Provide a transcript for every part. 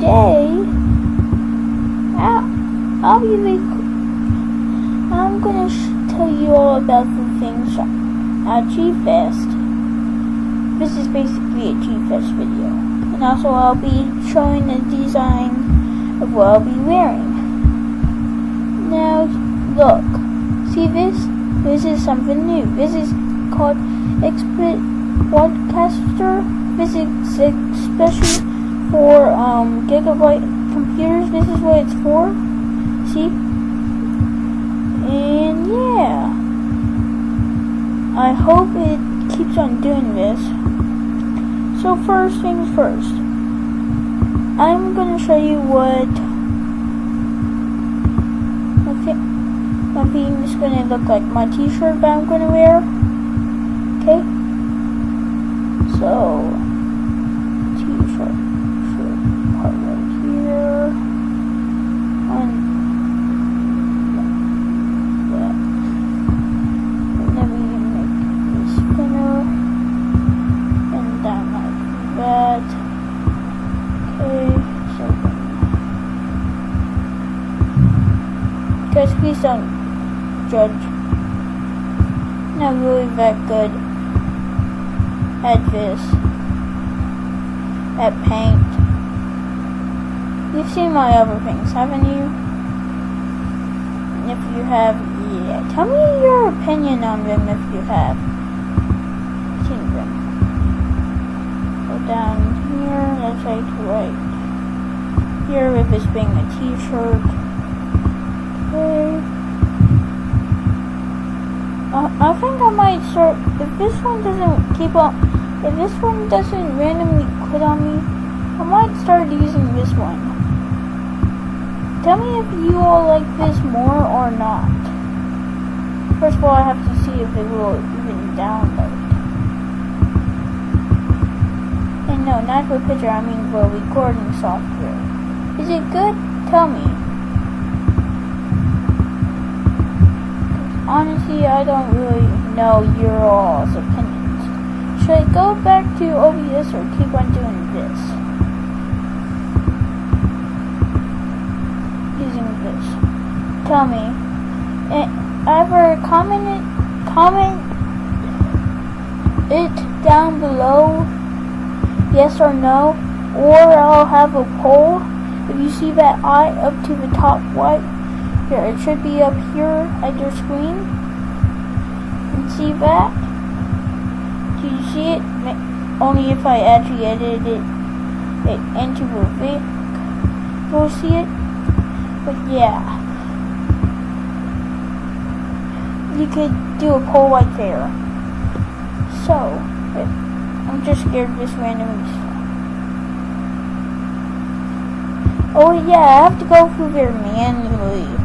today I'm gonna tell you all about the things at G-Fest. This is basically a G-Fest video. And also I'll be showing the design of what I'll be wearing. Now look, see this? This is something new. This is called Expert Broadcaster. This is especially for gigabyte computers. This is what it's for. See? And yeah, I hope it keeps on doing this. So first things first, I'm gonna show you what my theme is gonna look like. My t-shirt that I'm gonna wear. Okay? So t-shirt part right here. And that. And then we can make this thinner and down like that. Okay, so guys, please don't judge. Not really that good at this, at paint. You've seen my other things, haven't you? And if you have, yeah, tell me your opinion on them if you have seen them. Go down here, let's say to right here with this being a t-shirt. Okay. I think I might start, if this one doesn't keep up, if this one doesn't randomly quit on me, I might start using this one. Tell me if you all like this more or not. First of all, I have to see if it will even download. And no, not for picture, I mean for recording software. Is it good? Tell me. Honestly, I don't really know your all's opinions. Should I go back to OBS or keep on doing this? Using this. Tell me. Either comment it down below, yes or no, or I'll have a poll. If you see that eye up to the top right, here, it should be up here at your screen. And see that? Do you see it? Only if I actually edited it into a video, you'll see it. But yeah, you could do a poll right there. So, I'm just scared of this randomly. Oh yeah, I have to go through there manually.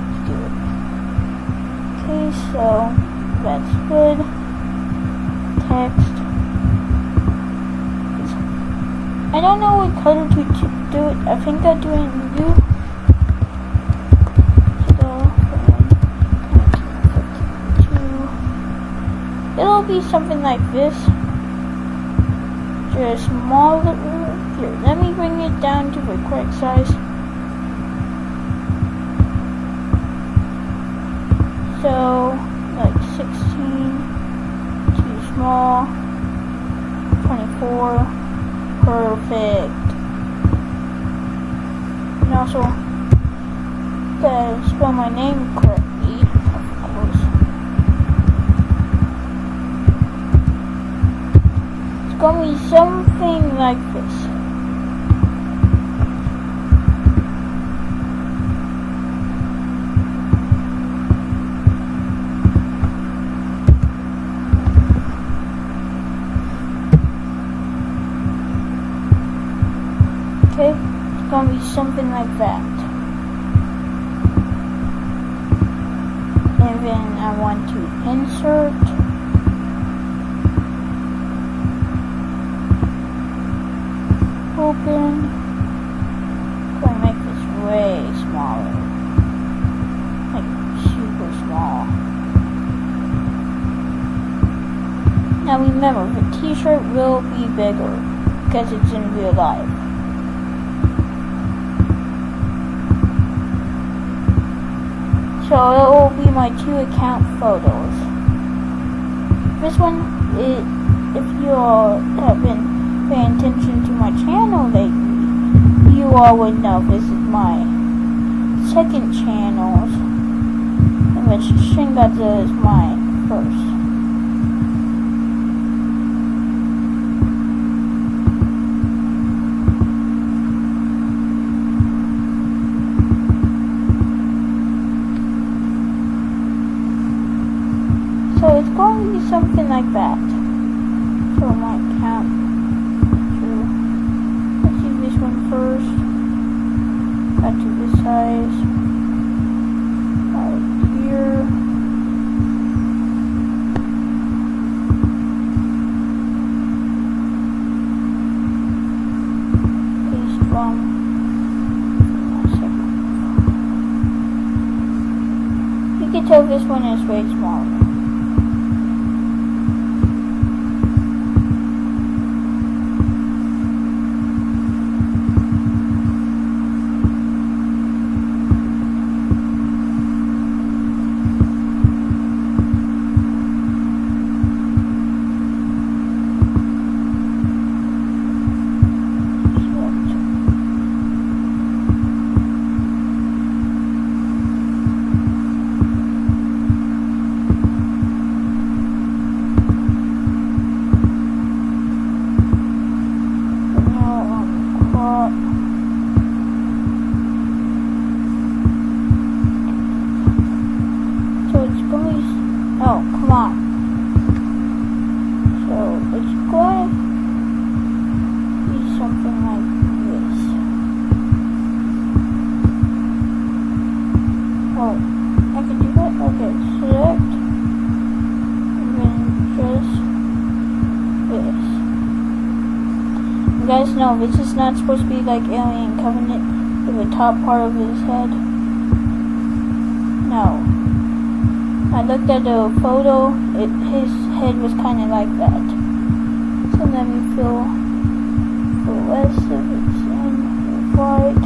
Okay, so that's good. Text. I don't know what color to do it. I think I'll do it in blue. So, it'll be something like this. Just smaller. Here, let me bring it down to the correct size. So, like 16, too small, 24, perfect. And also, gotta spell my name correctly, of course. It's gonna be something like this. Okay, it's gonna be something like that. And then I want to insert. Open. I'm gonna make this way smaller. Like super small. Now remember, the t-shirt will be bigger because it's in real life. So it will be my 2 account photos. This one is, if you all have been paying attention to my channel lately, you all would know this is my second channel, in which Shin Godzilla is my first. So it's going to be something like that. So my account. So let's do this one first. Got to this size. Right here. Paste from. You can tell this one is way smaller. Oh, come on. So it's going to be something like this. Oh, I can do that? Okay, select. And then just this. You guys know this is not supposed to be like Alien Covenant with the top part of his head. No. I looked at the photo, his head was kind of like that. So let me fill the rest of it in white.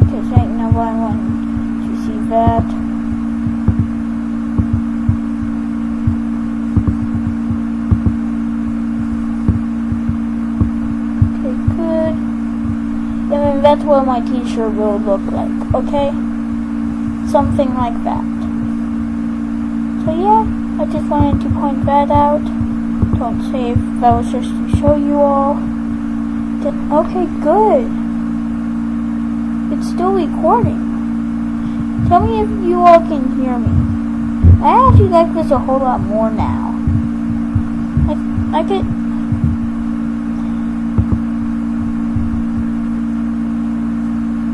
Because ain't nobody wanting to see that. Okay, good. And then that's what my t-shirt will look like, okay? Something like that. So yeah, I just wanted to point that out. Don't say if that was just to show you all. Okay, good. It's still recording. Tell me if you all can hear me. I actually like this a whole lot more now. I could...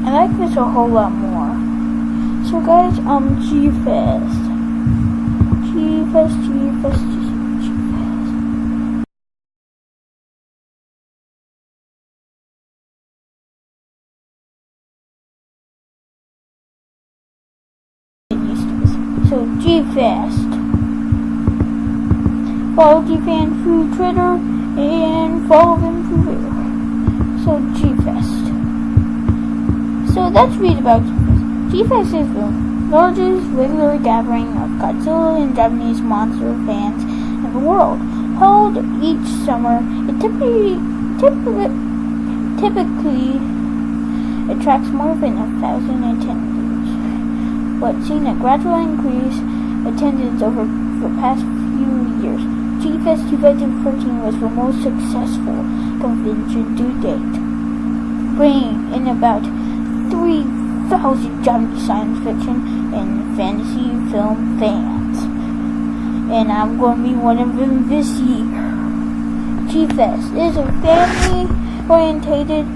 I like this a whole lot more. So guys, G-Fest. G-Fest. So G-Fest. Follow G-Fan through Twitter and follow them through there. So G-Fest. So let's read about G-Fest. G-Fest is the largest regular gathering of Godzilla and Japanese monster fans in the world. Held each summer, it typically attracts more than 1,000 attendees, but seen a gradual increase attendance over the past few years. G-Fest 2014 was the most successful convention to date, bringing in about 3,000 Japanese science fiction and fantasy film fans. And I'm going to be one of them this year. G-Fest is a family-oriented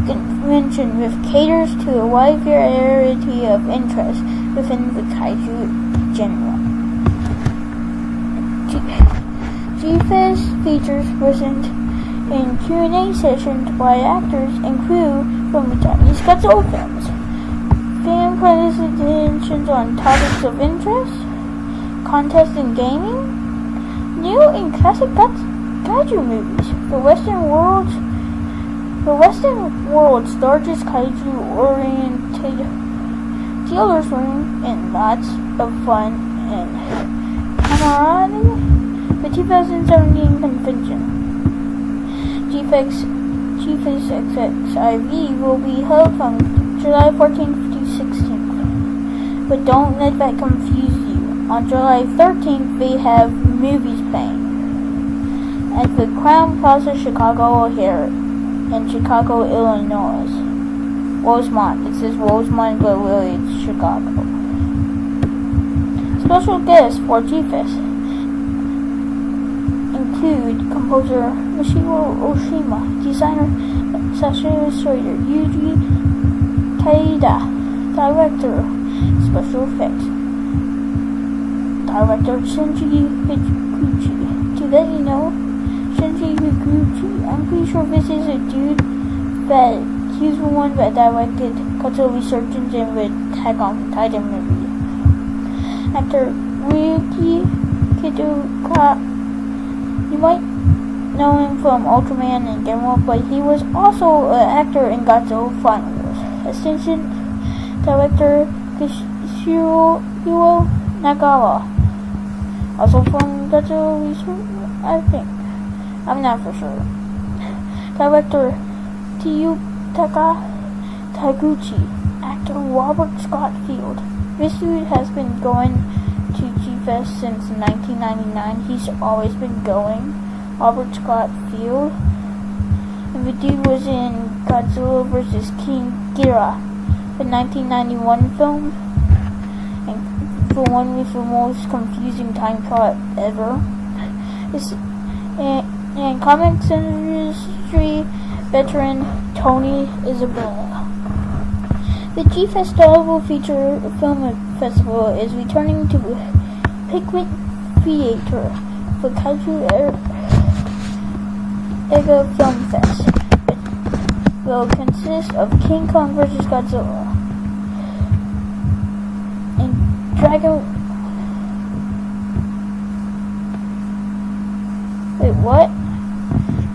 convention which caters to a wide variety of interests within the kaiju genre. G-Fest features present and Q&A sessions by actors and crew from the Japanese Godzilla films. Fan presentations on topics of interest, contests in gaming, new and classic kaiju movies, the Western world's largest kaiju-oriented Steelers win and lots of fun and camaraderie. The 2017 convention, GFest XXIV, will be held from July 14th to 16th. But don't let that confuse you. On July 13th, they have movies playing at the Crown Plaza Chicago O'Hare in Chicago, Illinois. Rosemont. It says Rosemont, but really it's Chicago. Special guests for GFest include composer Michiru Oshima, designer Sasha Schrader, Yuji Kaida, director special effects, director Shinji Higuchi. To let you know, Shinji Higuchi, I'm pretty sure this is a dude that he's the one that directed Godzilla Resurgence and the Attack on Titan movie. Actor Ryuki Kidoka, you might know him from Ultraman and Gamera, but he was also an actor in Godzilla Final Wars. Assistant director Kishiro Nagawa, also from Godzilla Resurgence, I think. I'm not for sure. Director Tiyutaka Taguchi, actor Robert Scott Field. This dude has been going to GFest since 1999. He's always been going. Robert Scott Field. And the dude was in Godzilla vs. King Ghidorah, the 1991 film. And the one with the most confusing time plot ever. And comics industry veteran Tony Isabella. The GFest Double Feature Film Festival is returning to Pickwick Theater for Kaiju Ega Film Fest. It will consist of King Kong vs. Godzilla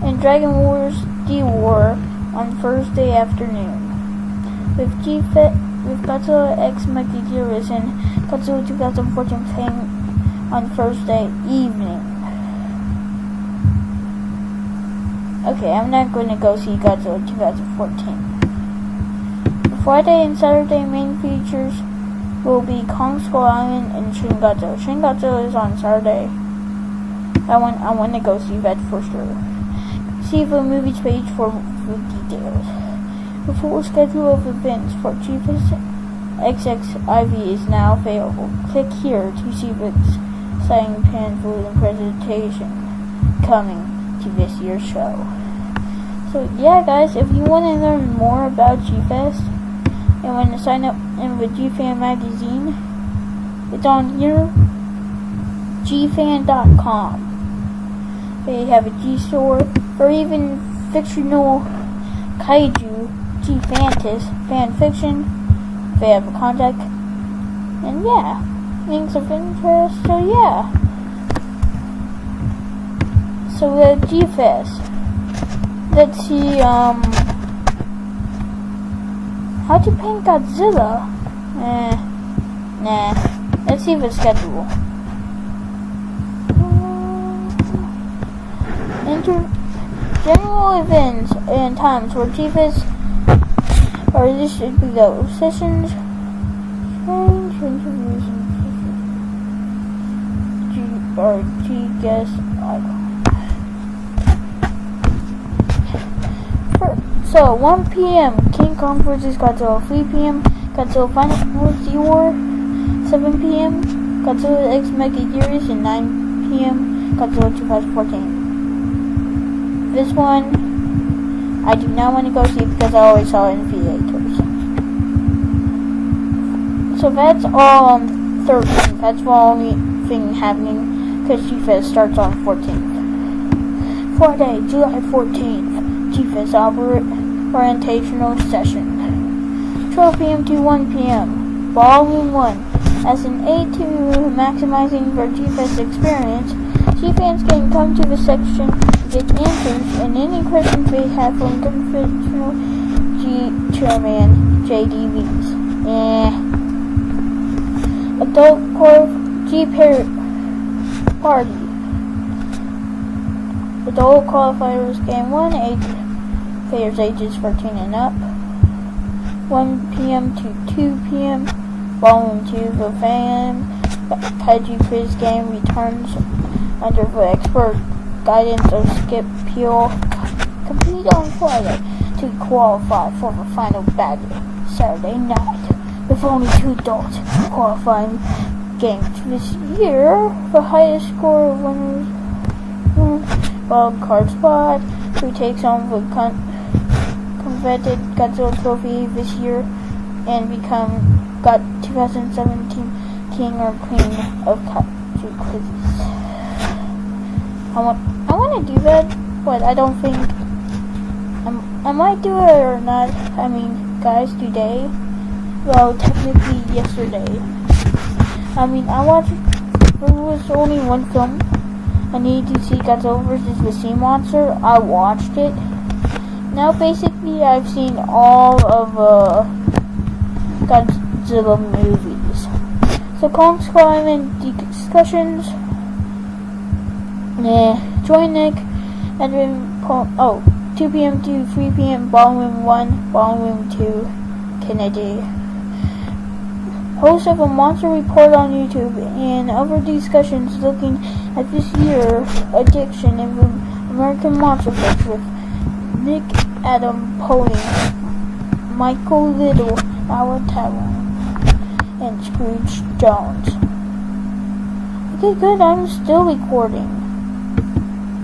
and Dragon Wars D-War on Thursday afternoon. With Godzilla X Megaguirus and Godzilla 2014 playing on Thursday evening. Okay, I'm not going to go see Godzilla 2014. The Friday and Saturday main features will be Kong Skull Island and Shin Godzilla. Shin Godzilla is on Saturday. I want to go see that for sure. See the movies page for details. The full schedule of events for GFest XXIV is now available. Click here to see the exciting pamphlet and presentation coming to this year's show. So yeah guys, if you want to learn more about GFest and want to sign up in the GFan magazine, it's on here, gfan.com. They have a G-store for even fictional kaiju, G-Fantas, fan fiction. They have a contact, and yeah, links of interest, so yeah. So we have GFest. Let's see, how to paint Godzilla? Nah. Let's see the schedule. General events and times for GFest are listed below. Sessions, strange interviews, and G-guest icon. So, 1 p.m. King Kong vs. Godzilla. 3 p.m. Godzilla Final Wars D-War. 7 p.m. Godzilla X Megaguirus. And 9 p.m. Godzilla 2014. This one, I do not want to go see because I always saw it in theaters. So that's all on 13th. That's the only thing happening because GFest starts on 14th. Friday, July 14th, GFest orientational session. 12 p.m. to 1 p.m. Volume 1. As an aid to maximizing their GFest experience, G-fans can come to the section to get answers and any questions they have from conventional G chairman J.D. Lees. Adult Jeep Party. Adult qualifiers game 1, players ages 14 and up. 1 p.m. to 2 p.m. Volume 2, the fan Kaiju quiz game returns under the expert guidance of Skip Peel. Complete on Friday to qualify for the final battle Saturday night, with only 2 adults qualifying games this year. The highest score winners wild card spot, who takes on the coveted Godzilla trophy this year and become 2017 king or queen of Kaiju quizzes. I want to do that, but I don't think I might do it or not. I mean, guys, today, well, technically yesterday. I mean, there was only one film. I needed to see Godzilla vs. the Sea Monster. I watched it. Now, basically, I've seen all of Godzilla movies. So, comment discussions. Join Nick, Edwin, 2 p.m. to 3 p.m. Volume 1, Volume 2, Kennedy. Host of a Monster Report on YouTube and other discussions looking at this year's edition of American Monster Fest with Nick Adam Poling, Michael Little, Alan Tyrone, and Scrooge Jones. Okay, good, I'm still recording.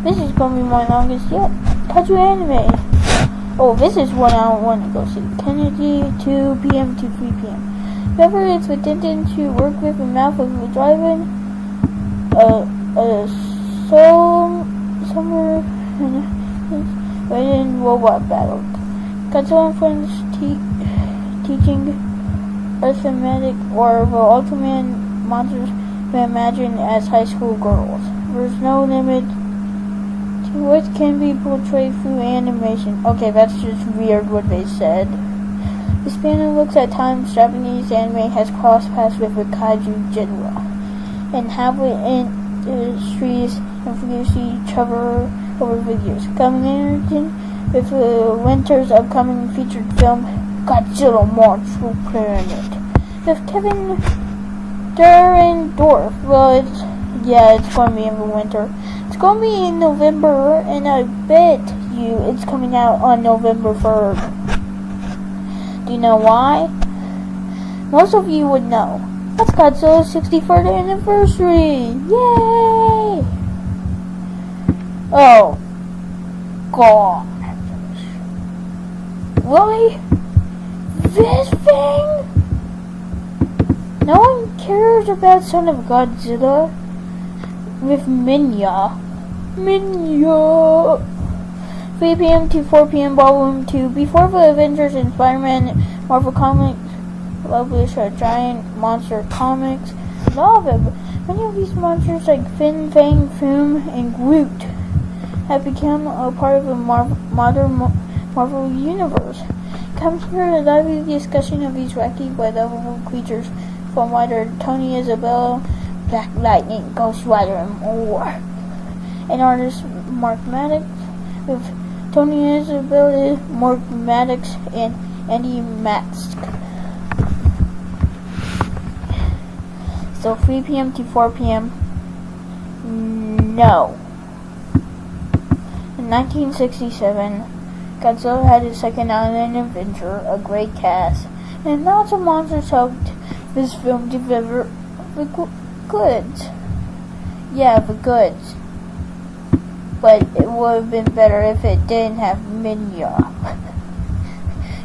This is going to be my longest yet. Kaiju Anime. Oh, this is one I want to go see. Kennedy, 2 p.m. to 3 p.m. Whoever is attending to work with the mouth of the drive-in, somewhere in robot battle. Godzilla and friends teaching arithmetic or the Ultraman monsters we imagine as high school girls. There's no limit to what can be portrayed through animation. Okay, that's just weird what they said. This panel looks at times Japanese anime has crossed paths with the kaiju genre, and how the industries influence each other over the years. Coming with the winter's upcoming featured film, Godzilla Monster Planet, with Kevin Durandorf. Well, it's going to be in the winter. It's going to be in November, and I bet you it's coming out on November 3rd. Do you know why? Most of you would know. That's Godzilla's 63rd anniversary! Yay! Oh. God. Really? This thing? No one cares about Son of Godzilla with Minya. 3 p.m. to 4 p.m. Volume 2. Before the Avengers and Spider-Man, Marvel Comics publish a giant monster comics novel. Many of these monsters, like Fin Fang Foom and Groot, have become a part of the modern Marvel universe. Come here a lively discussion of these wacky but lovable creatures from writer Tony Isabella, Black Lightning, Ghost Rider, and more. And artist Mark Maddox with Tony Isabella, Mark Maddox, and Andy Matsk. So 3 p.m. to 4 p.m. No. In 1967, Godzilla had his second island adventure, a great cast, and lots of monsters helped this film deliver the goods. Yeah, the goods. But it would have been better if it didn't have Minya.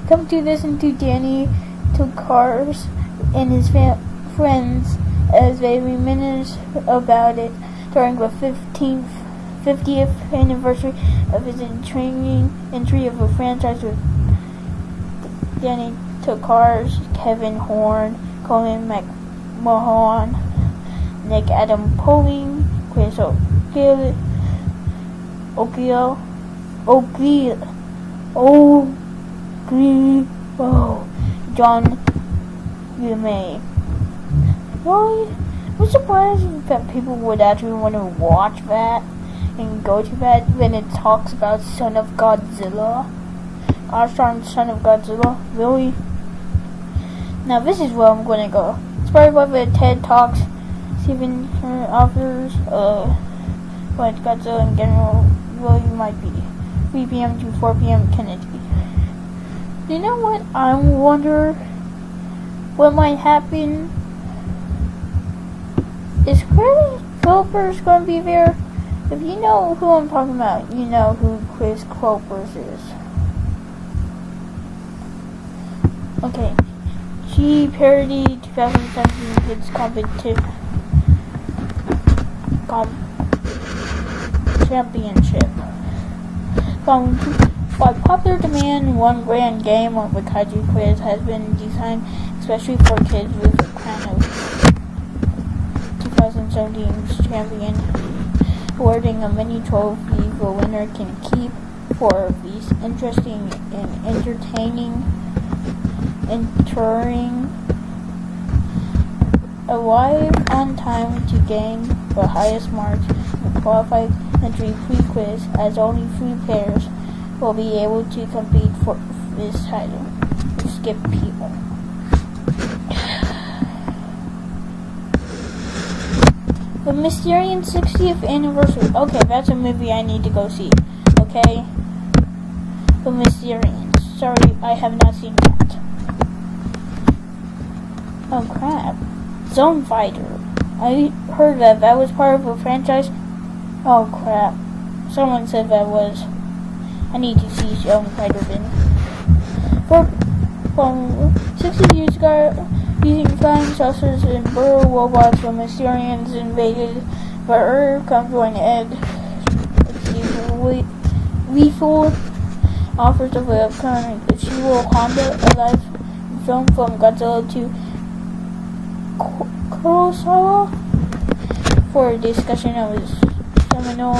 Come to listen to Danny Tokars and his friends as they reminisce about it during the 50th anniversary of his entry of the franchise with Danny Tokars, Kevin Horn, Colin McMahon, Nick Adam Poling, Chris John Yumei. Really? I'm surprised that people would actually want to watch that and go to that when it talks about Son of Godzilla. Armstrong, Son of Godzilla? Really? Now this is where I'm gonna go. It's probably what the TED Talks Stephen offers, but Godzilla in general really might be 3 p.m. to 4 p.m. Kennedy. You know what? I wonder what might happen. Is Chris Clopers going to be there? If you know who I'm talking about, you know who Chris Clopers is. Okay. G Parody 2017 Kids Championship. By popular demand, one grand game of the Kaiju quiz has been designed especially for kids with the crown of 2017's champion, awarding a mini trophy the winner can keep for these interesting and entertaining entering arrive on time to gain the highest marks in the qualified entry pre-quiz, as only 3 players will be able to compete for this title. Skip people. The Mysterian 60th Anniversary. Okay, that's a movie I need to go see. Okay? The Mysterians. Sorry, I have not seen that. Oh crap. Zone Fighter. I heard that was part of a franchise. Oh crap. Someone said that was. I need to see Zone Fighter then. From 60 years ago, using flying saucers and burrow robots, the Mysterians invaded the Earth, come to an end. Lethal offers of a current Ichigo Honda, a live film from Godzilla to Kurosawa for a discussion of his seminal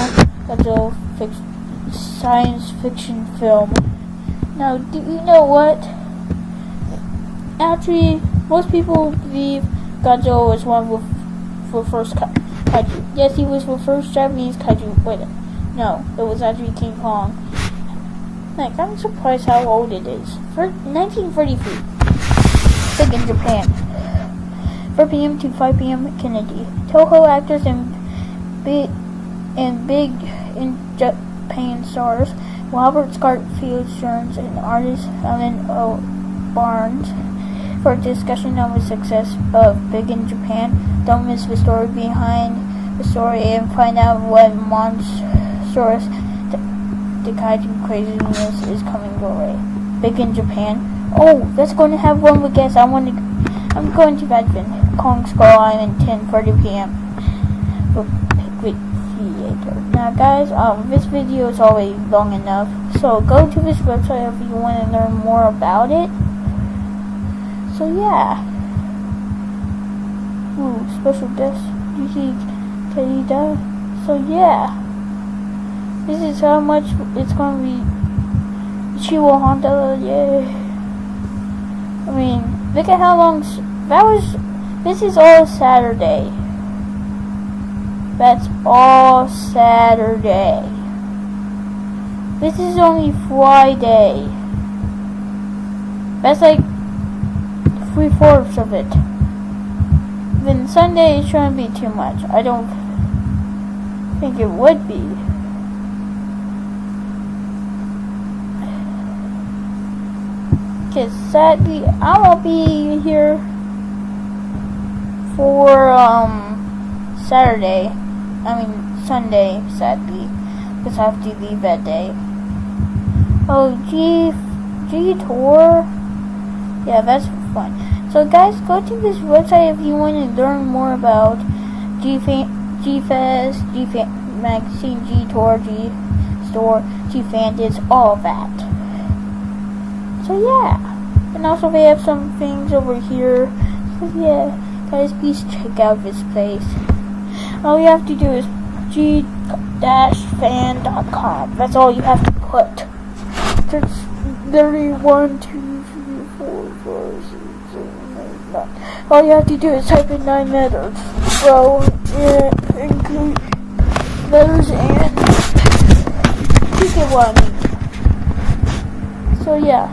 Godzilla science fiction film. Now, do you know what? Actually, most people believe Godzilla was one of the first kaiju. Yes, he was the first Japanese kaiju, but no, it was actually King Kong. Like, I'm surprised how old it is. 1933. Big in Japan. 4 p.m. to 5 p.m. Kennedy. Toho actors and big in Japan stars Robert Garfield Stearns and artist Ellen O. Barnes for a discussion on the success of Big in Japan. Don't miss the story behind the story and find out what monstrous the kaiju craziness is coming your way. Big in Japan. Oh, that's going to have one with guests. I'm going to Redfin. Kong Skull Island, 10:30 p.m. for Pickwick Theater. Now, guys, this video is already long enough, so go to this website if you want to learn more about it. So yeah. Ooh, special guest, UC Kadida. So yeah. This is how much it's gonna be. Ichigo Honda, yeah. I mean, look at how long this is all Saturday. That's all Saturday. This is only Friday. That's like 3/4 of it. Then Sunday shouldn't be too much. I don't think it would be. Because sadly, I won't be here for Sunday, sadly, because I have to leave that day. Oh, G Tour, yeah, that's fun. So guys, go to this website if you want to learn more about G-Fest, Magazine, G-Tour, G-Store, G-Fantas, all of that. So yeah, and also they have some things over here. So yeah, guys, please check out this place. All you have to do is g-fan.com. That's all you have to put. There's literally 1, 2, 3, 4, 5, 6, 7, 8, 9. all you have to do is type in 9 letters. Well, include letters and you get what I mean. So yeah.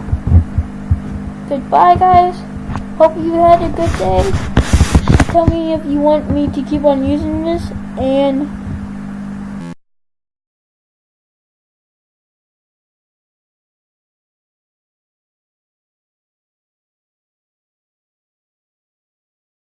Goodbye, guys. Hope you had a good day. Tell me if you want me to keep on using this, and